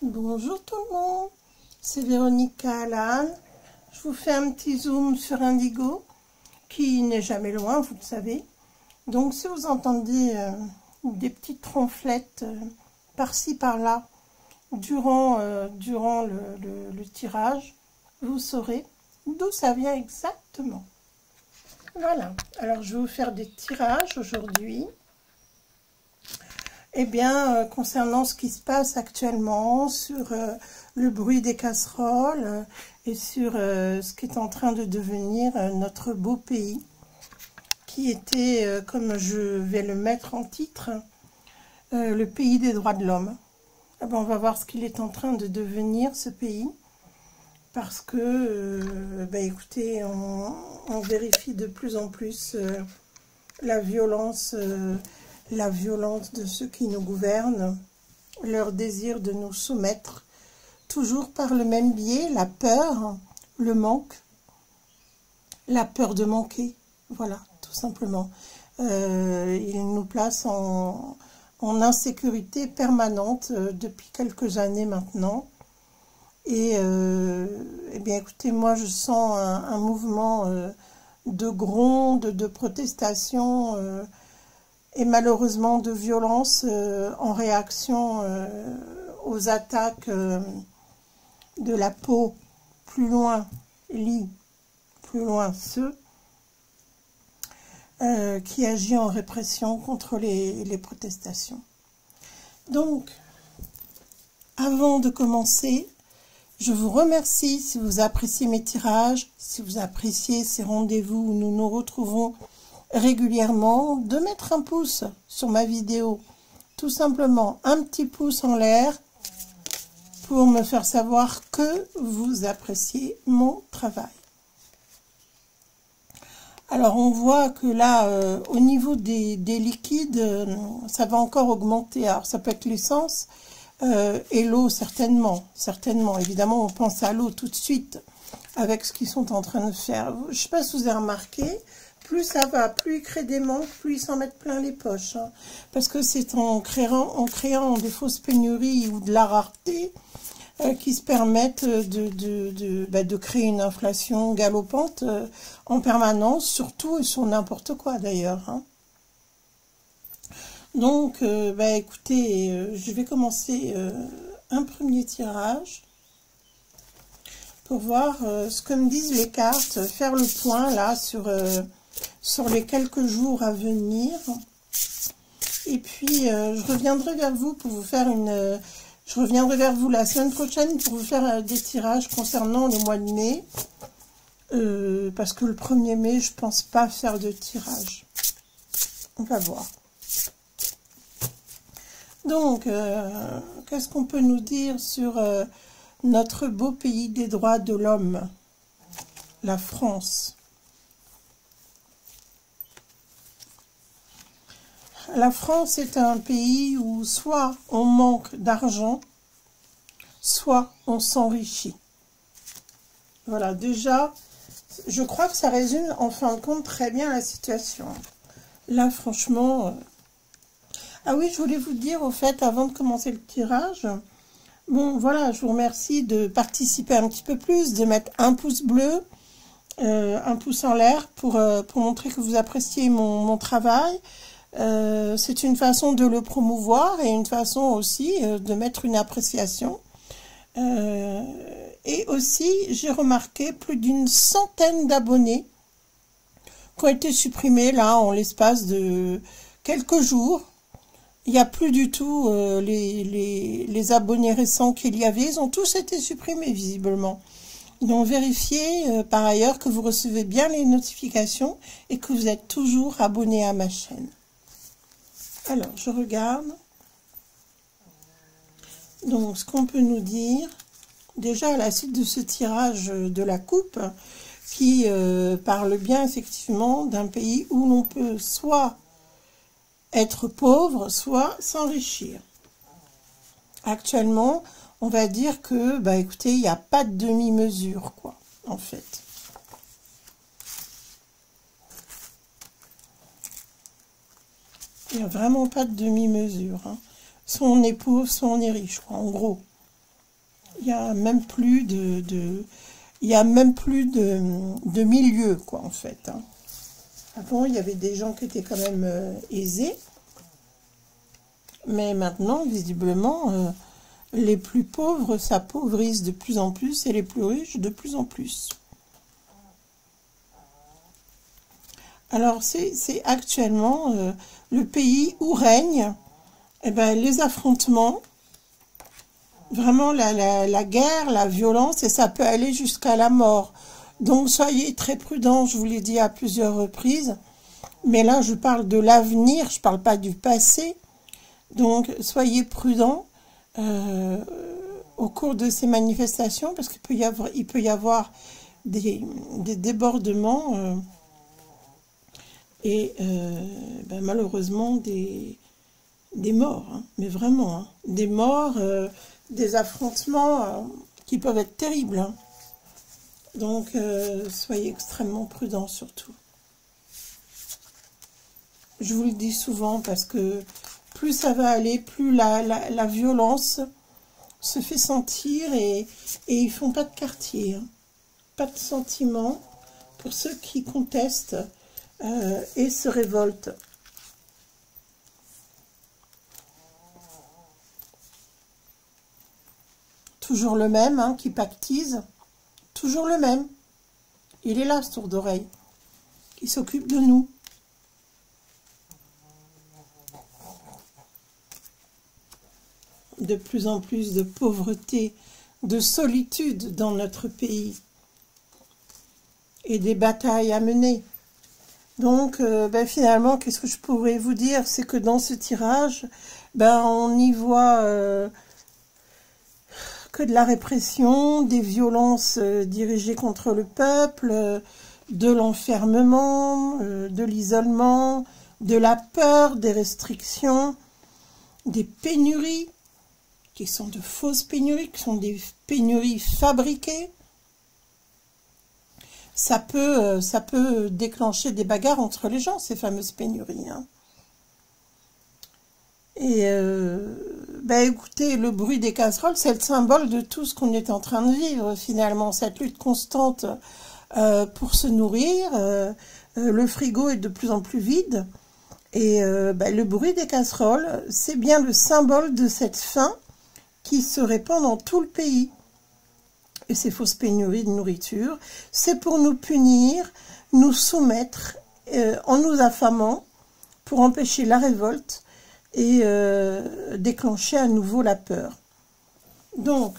Bonjour tout le monde, c'est Véronique Cahalan. Je vous fais un petit zoom sur Indigo, qui n'est jamais loin, vous le savez. Donc si vous entendez des petites ronflettes par-ci par-là durant le tirage, vous saurez d'où ça vient exactement. Voilà, alors je vais vous faire des tirages aujourd'hui. Eh bien, concernant ce qui se passe actuellement, sur le bruit des casseroles et sur ce qui est en train de devenir notre beau pays, qui était, comme je vais le mettre en titre, le pays des droits de l'homme. Eh bien, on va voir ce qu'il est en train de devenir, ce pays, parce que, écoutez, on vérifie de plus en plus la violence de ceux qui nous gouvernent, leur désir de nous soumettre, toujours par le même biais, la peur, le manque, la peur de manquer, voilà, tout simplement. Ils nous placent en insécurité permanente depuis quelques années maintenant. Et eh bien, écoutez, moi je sens un mouvement de gronde, de protestation, et malheureusement de violence en réaction aux attaques de la peau, plus loin, plus loin ceux qui agit en répression contre les protestations. Donc, avant de commencer, je vous remercie si vous appréciez mes tirages, si vous appréciez ces rendez-vous où nous nous retrouvons régulièrement, de mettre un pouce sur ma vidéo, tout simplement un petit pouce en l'air pour me faire savoir que vous appréciez mon travail. Alors on voit que là au niveau des liquides, ça va encore augmenter. Alors ça peut être l'essence et l'eau certainement, évidemment on pense à l'eau tout de suite avec ce qu'ils sont en train de faire. Je ne sais pas si vous avez remarqué, plus ça va, plus ils créent des manques, plus ils s'en mettent plein les poches. Hein. Parce que c'est en créant des fausses pénuries ou de la rareté qui se permettent de créer une inflation galopante en permanence, surtout et sur n'importe quoi d'ailleurs. Hein. Donc, écoutez, je vais commencer un premier tirage pour voir ce que me disent les cartes, faire le point là sur les quelques jours à venir. Et puis, je reviendrai vers vous pour vous faire je reviendrai vers vous la semaine prochaine pour vous faire des tirages concernant le mois de mai. Parce que le 1er mai, je pense pas faire de tirage. On va voir. Donc, qu'est-ce qu'on peut nous dire sur notre beau pays des droits de l'homme, la France? La France est un pays où soit on manque d'argent, soit on s'enrichit. Voilà, déjà, je crois que ça résume en fin de compte très bien la situation. Là, franchement... Ah oui, je voulais vous dire, au fait, avant de commencer le tirage, bon, voilà, je vous remercie de participer un petit peu plus, de mettre un pouce bleu, un pouce en l'air pour montrer que vous appréciez mon travail. C'est une façon de le promouvoir et une façon aussi de mettre une appréciation. Et aussi, j'ai remarqué plus d'une centaine d'abonnés qui ont été supprimés là en l'espace de quelques jours. Il n'y a plus du tout les abonnés récents qu'il y avait. Ils ont tous été supprimés visiblement. Ils ont vérifié par ailleurs que vous recevez bien les notifications et que vous êtes toujours abonné à ma chaîne. Alors, je regarde. Donc, ce qu'on peut nous dire, déjà à la suite de ce tirage de la coupe, qui parle bien effectivement d'un pays où l'on peut soit être pauvre, soit s'enrichir. Actuellement, on va dire que, écoutez, il n'y a pas de demi-mesure, quoi, en fait. Il n'y a vraiment pas de demi-mesure. Hein. Soit on est pauvre, soit on est riche, quoi, en gros. Il y a même plus il y a même plus de milieu, quoi, en fait. Hein. Avant, il y avait des gens qui étaient quand même aisés. Mais maintenant, visiblement, les plus pauvres s'appauvrissent de plus en plus et les plus riches de plus en plus. Alors, c'est actuellement le pays où règne eh ben, les affrontements, vraiment la guerre, la violence, et ça peut aller jusqu'à la mort. Donc, soyez très prudents, je vous l'ai dit à plusieurs reprises. Mais là, je parle de l'avenir, je ne parle pas du passé. Donc, soyez prudents au cours de ces manifestations, parce qu'il peut y avoir des débordements et ben, malheureusement des morts, hein, mais vraiment, hein, des morts, des affrontements qui peuvent être terribles. Hein. Donc, soyez extrêmement prudents surtout. Je vous le dis souvent parce que plus ça va aller, plus la violence se fait sentir et ils font pas de quartier, hein. Pas de sentiment pour ceux qui contestent et se révoltent. Toujours le même, hein, qui pactise, toujours le même. Il est là, ce tour d'oreille, qui s'occupe de nous. De plus en plus de pauvreté, de solitude dans notre pays et des batailles à mener. Donc, ben, finalement, qu'est-ce que je pourrais vous dire? C'est que dans ce tirage, ben, on y voit que de la répression, des violences dirigées contre le peuple, de l'enfermement, de l'isolement, de la peur, des restrictions, des pénuries, qui sont de fausses pénuries, qui sont des pénuries fabriquées. Ça peut déclencher des bagarres entre les gens, ces fameuses pénuries. Hein. Et ben écoutez, le bruit des casseroles, c'est le symbole de tout ce qu'on est en train de vivre finalement, cette lutte constante pour se nourrir. Le frigo est de plus en plus vide. Et ben, le bruit des casseroles, c'est bien le symbole de cette faim qui se répand dans tout le pays. Et ces fausses pénuries de nourriture, c'est pour nous punir, nous soumettre en nous affamant, pour empêcher la révolte et déclencher à nouveau la peur. Donc,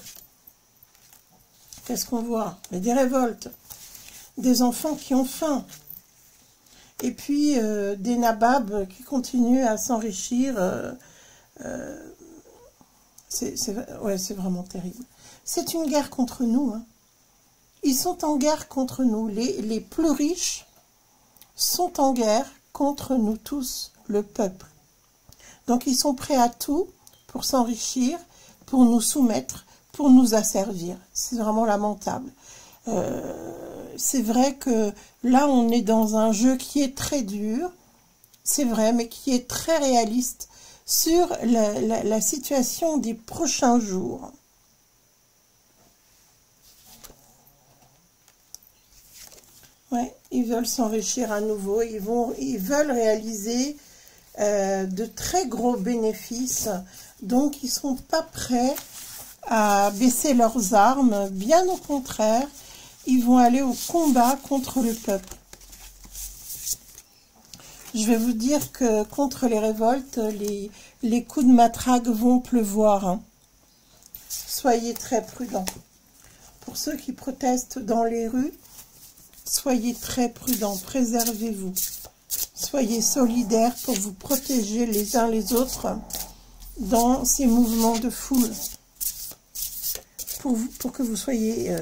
qu'est-ce qu'on voit? Des révoltes, des enfants qui ont faim, et puis des nababs qui continuent à s'enrichir. C'est vraiment terrible. C'est une guerre contre nous. Hein. Ils sont en guerre contre nous. Les plus riches sont en guerre contre nous tous, le peuple. Donc ils sont prêts à tout pour s'enrichir, pour nous soumettre, pour nous asservir. C'est vraiment lamentable. C'est vrai que là, on est dans un jeu qui est très dur, c'est vrai, mais qui est très réaliste sur la situation des prochains jours. Ouais, ils veulent s'enrichir à nouveau, ils veulent réaliser de très gros bénéfices, donc ils ne sont pas prêts à baisser leurs armes, bien au contraire, ils vont aller au combat contre le peuple. Je vais vous dire que contre les révoltes, les coups de matraque vont pleuvoir. Hein. Soyez très prudents. Pour ceux qui protestent dans les rues, soyez très prudents, préservez-vous. Soyez solidaires pour vous protéger les uns les autres dans ces mouvements de foule. Pour que vous soyez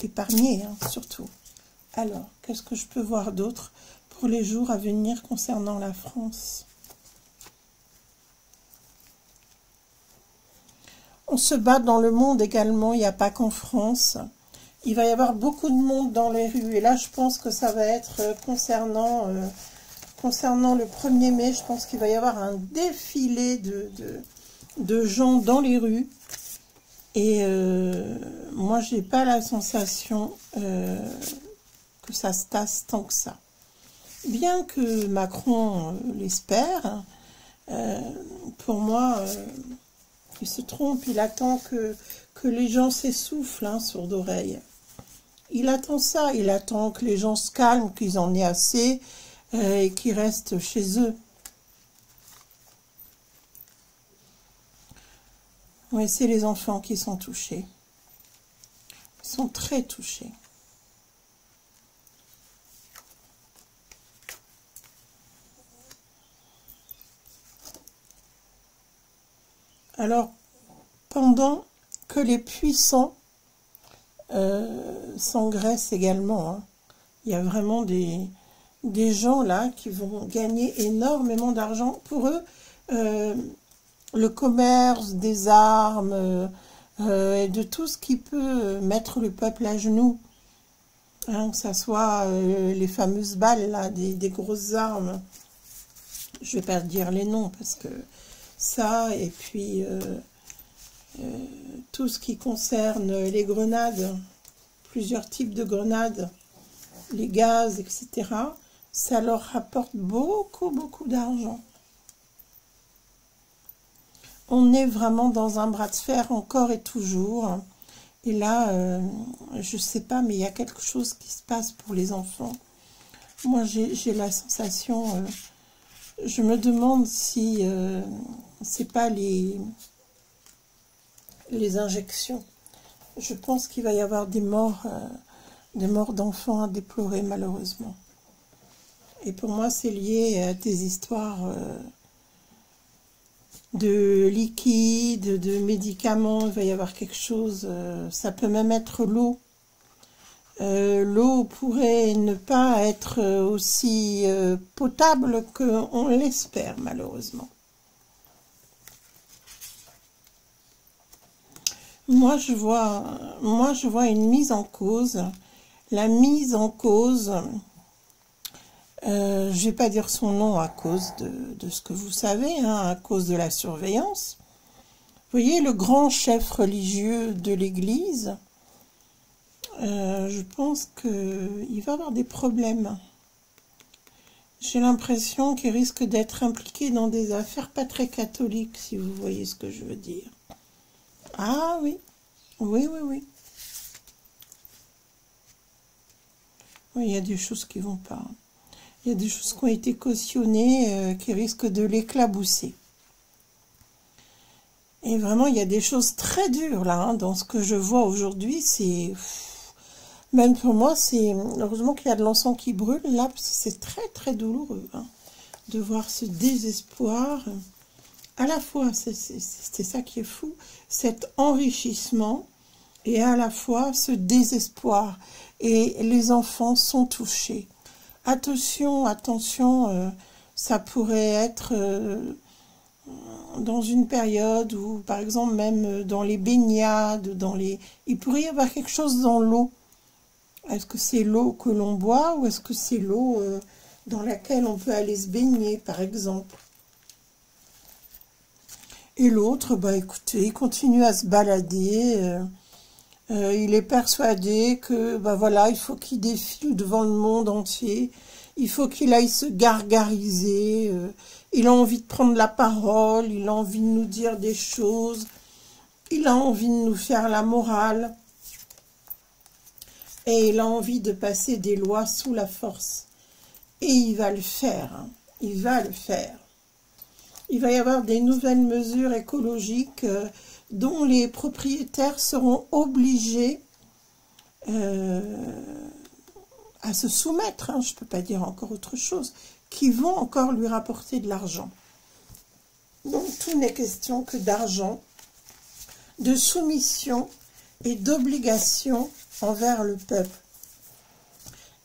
épargnés, hein, surtout. Alors, qu'est-ce que je peux voir d'autre pour les jours à venir concernant la France? On se bat dans le monde également, il n'y a pas qu'en France. Il va y avoir beaucoup de monde dans les rues. Et là, je pense que ça va être concernant le 1er mai, je pense qu'il va y avoir un défilé de gens dans les rues. Et moi, j'ai pas la sensation que ça se tasse tant que ça. Bien que Macron l'espère, pour moi, il se trompe. Il attend que les gens s'essoufflent, hein, sourd d'oreille. Il attend ça. Il attend que les gens se calment, qu'ils en aient assez et qu'ils restent chez eux. Oui, c'est les enfants qui sont touchés. Ils sont très touchés. Alors, pendant que les puissants s'engraissent également, hein, il y a vraiment des gens là qui vont gagner énormément d'argent. Pour eux, le commerce des armes et de tout ce qui peut mettre le peuple à genoux, hein, que ce soit les fameuses balles, là, des grosses armes. Je ne vais pas dire les noms parce que ça, et puis tout ce qui concerne les grenades, plusieurs types de grenades, les gaz, etc., ça leur rapporte beaucoup, beaucoup d'argent. On est vraiment dans un bras de fer encore et toujours. Et là, je ne sais pas, mais il y a quelque chose qui se passe pour les enfants. Moi, j'ai la sensation, je me demande si c'est pas les injections. Je pense qu'il va y avoir des morts d'enfants à déplorer, malheureusement. Et pour moi, c'est lié à des histoires de liquide, de médicaments. Il va y avoir quelque chose, ça peut même être l'eau. L'eau pourrait ne pas être aussi potable qu'on l'espère, malheureusement. Moi, je vois une mise en cause. La mise en cause, je ne vais pas dire son nom à cause de ce que vous savez, hein, à cause de la surveillance. Vous voyez, le grand chef religieux de l'Église, je pense qu'il va avoir des problèmes. J'ai l'impression qu'il risque d'être impliqué dans des affaires pas très catholiques, si vous voyez ce que je veux dire. Ah oui, oui, oui, oui. Oui, il y a des choses qui vont pas. Il y a des choses qui ont été cautionnées qui risquent de l'éclabousser. Et vraiment, il y a des choses très dures là, hein, dans ce que je vois aujourd'hui. C'est même pour moi, c'est heureusement qu'il y a de l'encens qui brûle là, parce que c'est très très douloureux, hein, de voir ce désespoir. À la fois, c'est ça qui est fou, cet enrichissement et à la fois ce désespoir. Et les enfants sont touchés. Attention, attention, ça pourrait être dans une période où, par exemple, même dans les baignades, il pourrait y avoir quelque chose dans l'eau. Est-ce que c'est l'eau que l'on boit ou est-ce que c'est l'eau dans laquelle on peut aller se baigner, par exemple? Et l'autre, bah écoutez, il continue à se balader. Il est persuadé que, bah voilà, il faut qu'il défile devant le monde entier. Il faut qu'il aille se gargariser. Il a envie de prendre la parole. Il a envie de nous dire des choses. Il a envie de nous faire la morale. Et il a envie de passer des lois sous la force. Et il va le faire. Hein. Il va le faire. Il va y avoir des nouvelles mesures écologiques dont les propriétaires seront obligés à se soumettre, hein, je ne peux pas dire encore autre chose, qui vont encore lui rapporter de l'argent. Donc tout n'est question que d'argent, de soumission et d'obligation envers le peuple.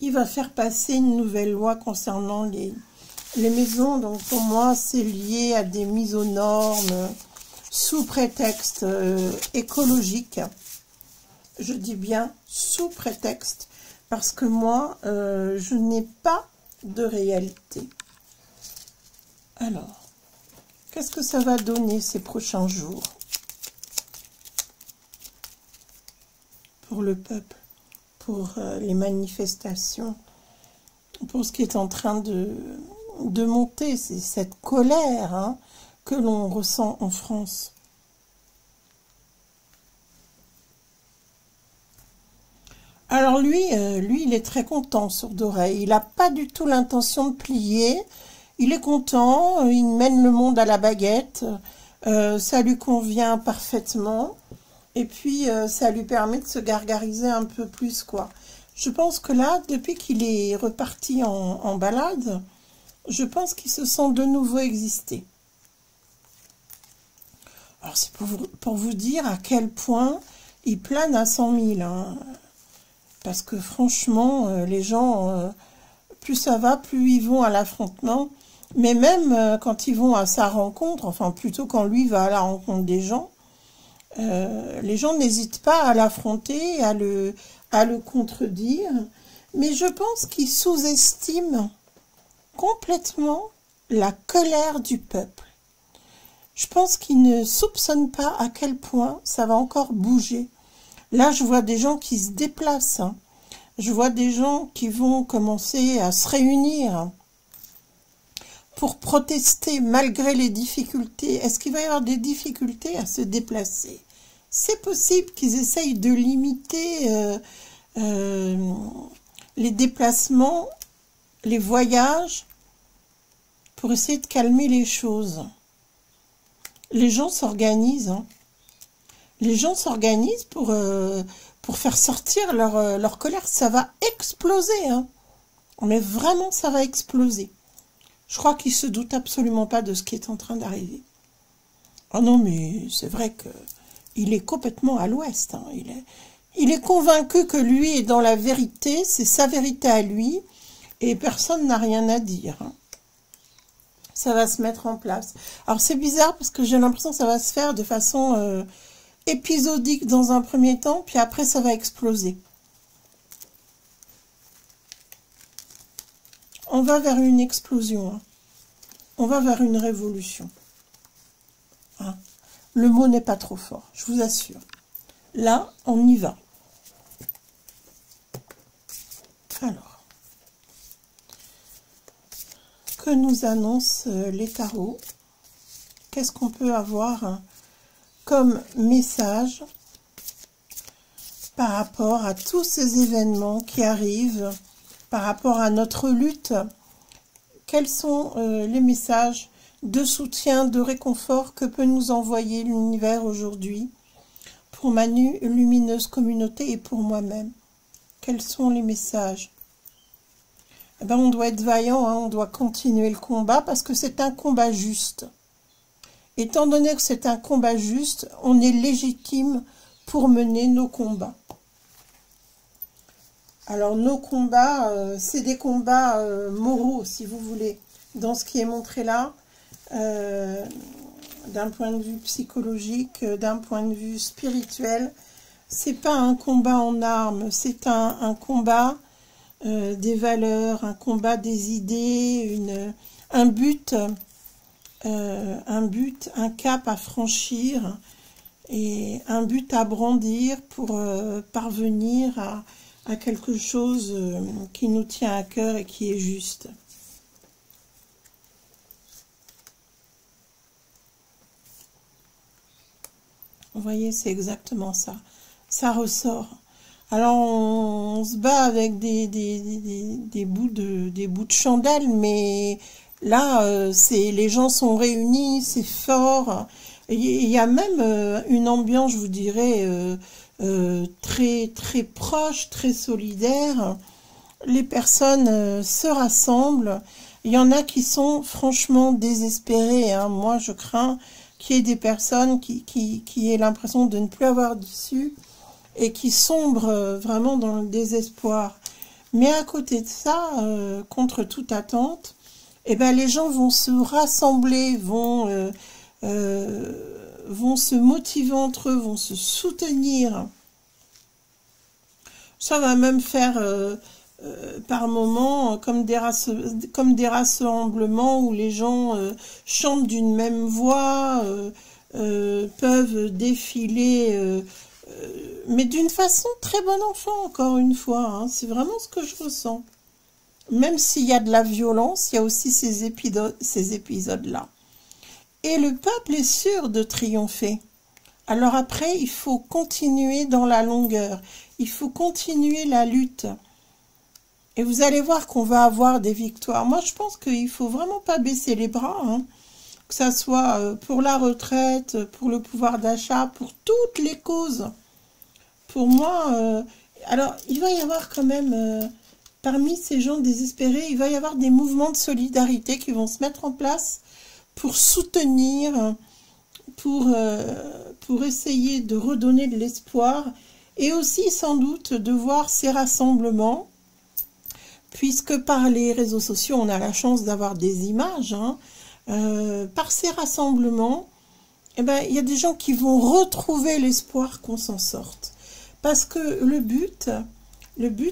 Il va faire passer une nouvelle loi concernant les maisons, donc pour moi c'est lié à des mises aux normes sous prétexte écologique. Je dis bien sous prétexte parce que moi je n'ai pas de réalité. Alors, qu'est-ce que ça va donner ces prochains jours? pour le peuple, pour les manifestations, pour ce qui est en train de monter. C'est cette colère hein, que l'on ressent en France. Alors lui, il est très content, sourd d'oreille. Il n'a pas du tout l'intention de plier. Il est content, il mène le monde à la baguette. Ça lui convient parfaitement. Et puis, ça lui permet de se gargariser un peu plus, quoi. Je pense que là, depuis qu'il est reparti en balade, je pense qu'il se sent de nouveau exister. Alors, c'est pour vous dire à quel point il plane à 100 000, hein. Parce que franchement, les gens, plus ça va, plus ils vont à l'affrontement. Mais même quand ils vont à sa rencontre, enfin plutôt quand lui va à la rencontre des gens, les gens n'hésitent pas à l'affronter, à le contredire. Mais je pense qu'il sous-estime complètement la colère du peuple. Je pense qu'il ne soupçonne pas à quel point ça va encore bouger. Là, je vois des gens qui se déplacent. Hein. Je vois des gens qui vont commencer à se réunir pour protester malgré les difficultés. Est-ce qu'il va y avoir des difficultés à se déplacer? C'est possible qu'ils essayent de limiter les déplacements, les voyages, pour essayer de calmer les choses. Les gens s'organisent. Hein. Les gens s'organisent pour faire sortir leur colère. Ça va exploser. Hein. Mais vraiment, ça va exploser. Je crois qu'ils ne se doutent absolument pas de ce qui est en train d'arriver. Oh non, mais c'est vrai qu'il est complètement à l'ouest. Hein. Il est convaincu que lui est dans la vérité. C'est sa vérité à lui. Et personne n'a rien à dire. Hein. Ça va se mettre en place. Alors, c'est bizarre parce que j'ai l'impression que ça va se faire de façon... épisodique dans un premier temps, puis après ça va exploser. On va vers une explosion. Hein. On va vers une révolution. Hein. Le mot n'est pas trop fort, je vous assure. Là, on y va. Alors, que nous annoncent les tarots? Qu'est-ce qu'on peut avoir hein, comme message par rapport à tous ces événements qui arrivent, par rapport à notre lutte? Quels sont les messages de soutien, de réconfort que peut nous envoyer l'univers aujourd'hui pour ma lumineuse communauté et pour moi-même? Quels sont les messages? Eh ben, on doit être vaillant, hein, on doit continuer le combat parce que c'est un combat juste. Étant donné que c'est un combat juste, on est légitime pour mener nos combats. Alors, nos combats, c'est des combats moraux, si vous voulez, dans ce qui est montré là, d'un point de vue psychologique, d'un point de vue spirituel. C'est pas un combat en armes, c'est un combat des valeurs, un combat des idées, un but, un cap à franchir et un but à brandir pour parvenir à quelque chose qui nous tient à cœur et qui est juste. Vous voyez, c'est exactement ça. Ça ressort. Alors, on se bat avec des bouts de chandelle, mais là, les gens sont réunis, c'est fort. Il y a même une ambiance, je vous dirais, très, très proche, très solidaire. Les personnes se rassemblent. Il y en a qui sont franchement désespérées. Hein. Moi, je crains qu'il y ait des personnes qui aient l'impression de ne plus avoir d'issue et qui sombrent vraiment dans le désespoir. Mais à côté de ça, contre toute attente, eh ben, les gens vont se rassembler, vont se motiver entre eux, vont se soutenir. Ça va même faire par moments comme des rassemblements où les gens chantent d'une même voix, peuvent défiler mais d'une façon très bon enfant, encore une fois, hein. C'est vraiment ce que je ressens. Même s'il y a de la violence, il y a aussi ces épisodes-là. Et le peuple est sûr de triompher. Alors après, il faut continuer dans la longueur. Il faut continuer la lutte. Et vous allez voir qu'on va avoir des victoires. Moi, je pense qu'il ne faut vraiment pas baisser les bras, hein. Que ça soit pour la retraite, pour le pouvoir d'achat, pour toutes les causes. Pour moi, alors, il va y avoir quand même, parmi ces gens désespérés, il va y avoir des mouvements de solidarité qui vont se mettre en place pour soutenir, pour essayer de redonner de l'espoir, et aussi sans doute de voir ces rassemblements, puisque par les réseaux sociaux, on a la chance d'avoir des images, hein. Par ces rassemblements, eh ben, il y a des gens qui vont retrouver l'espoir qu'on s'en sorte. Parce que le but,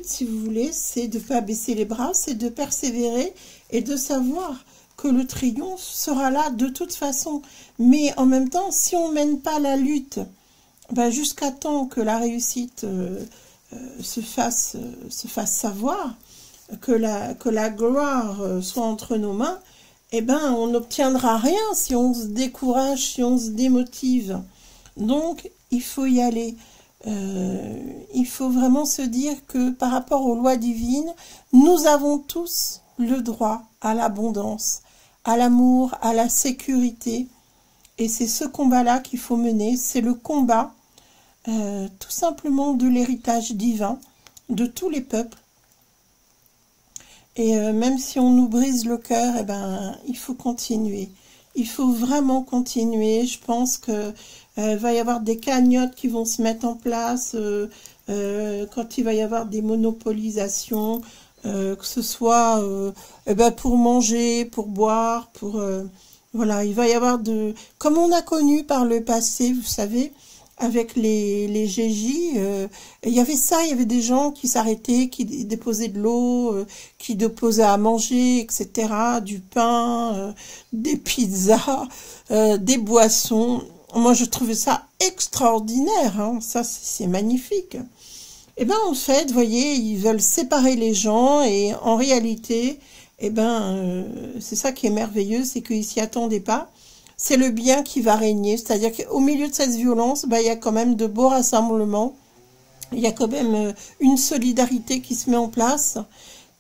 si vous voulez, c'est de ne pas baisser les bras, c'est de persévérer et de savoir que le triomphe sera là de toute façon. Mais en même temps, si on ne mène pas la lutte, ben, jusqu'à temps que la réussite se fasse savoir, que la gloire soit entre nos mains, eh ben, on n'obtiendra rien si on se décourage, si on se démotive. Donc, il faut y aller. Il faut vraiment se dire que par rapport aux lois divines, nous avons tous le droit à l'abondance, à l'amour, à la sécurité. Et c'est ce combat-là qu'il faut mener. C'est le combat, tout simplement, de l'héritage divin de tous les peuples. Et même si on nous brise le cœur, eh ben, il faut continuer. Il faut vraiment continuer. Je pense que va y avoir des cagnottes qui vont se mettre en place quand il va y avoir des monopolisations, que ce soit eh ben, pour manger, pour boire, pour voilà, il va y avoir comme on a connu par le passé, vous savez, avec les GJ, il y avait ça, il y avait des gens qui s'arrêtaient, qui déposaient de l'eau, qui déposaient à manger, etc., du pain, des pizzas, des boissons. Moi, je trouvais ça extraordinaire, hein. Ça, c'est magnifique. Et ben, en fait, vous voyez, ils veulent séparer les gens, et en réalité, eh ben, c'est ça qui est merveilleux, c'est qu'ils s'y attendaient pas. C'est le bien qui va régner, c'est-à-dire qu'au milieu de cette violence, ben, il y a quand même de beaux rassemblements, il y a quand même une solidarité qui se met en place,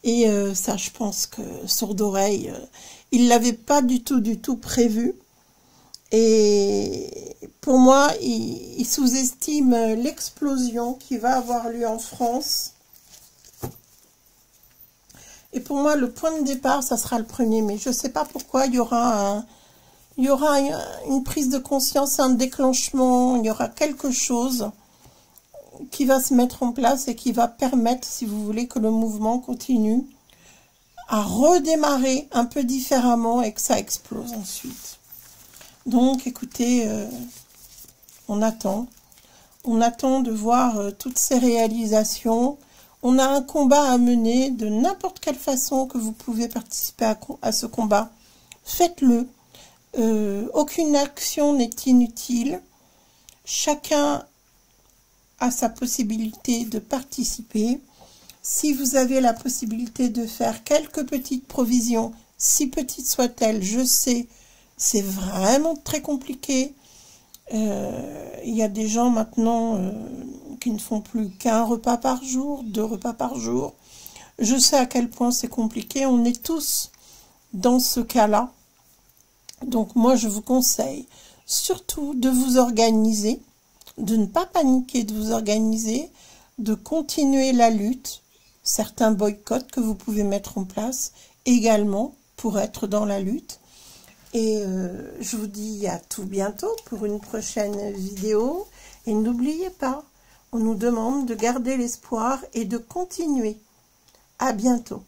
et ça, je pense que sourd d'oreille, il ne l'avait pas du tout prévu, et pour moi, il sous-estime l'explosion qui va avoir lieu en France, et pour moi, le point de départ, ça sera le 1er mai, je ne sais pas pourquoi, il y aura une prise de conscience, un déclenchement, il y aura quelque chose qui va se mettre en place et qui va permettre, si vous voulez, que le mouvement continue à redémarrer un peu différemment et que ça explose ensuite. Donc, écoutez, on attend de voir toutes ces réalisations. On a un combat à mener de n'importe quelle façon que vous pouvez participer à ce combat. Faites-le. Aucune action n'est inutile. Chacun a sa possibilité de participer. Si vous avez la possibilité de faire quelques petites provisions, si petites soient-elles, je sais, c'est vraiment très compliqué. Il y a des gens maintenant qui ne font plus qu'un repas par jour, 2 repas par jour. Je sais à quel point c'est compliqué. On est tous dans ce cas-là. Donc moi, je vous conseille surtout de vous organiser, de ne pas paniquer, de vous organiser, de continuer la lutte. Certains boycotts que vous pouvez mettre en place également pour être dans la lutte. Et je vous dis à tout bientôt pour une prochaine vidéo. Et n'oubliez pas, on nous demande de garder l'espoir et de continuer. À bientôt.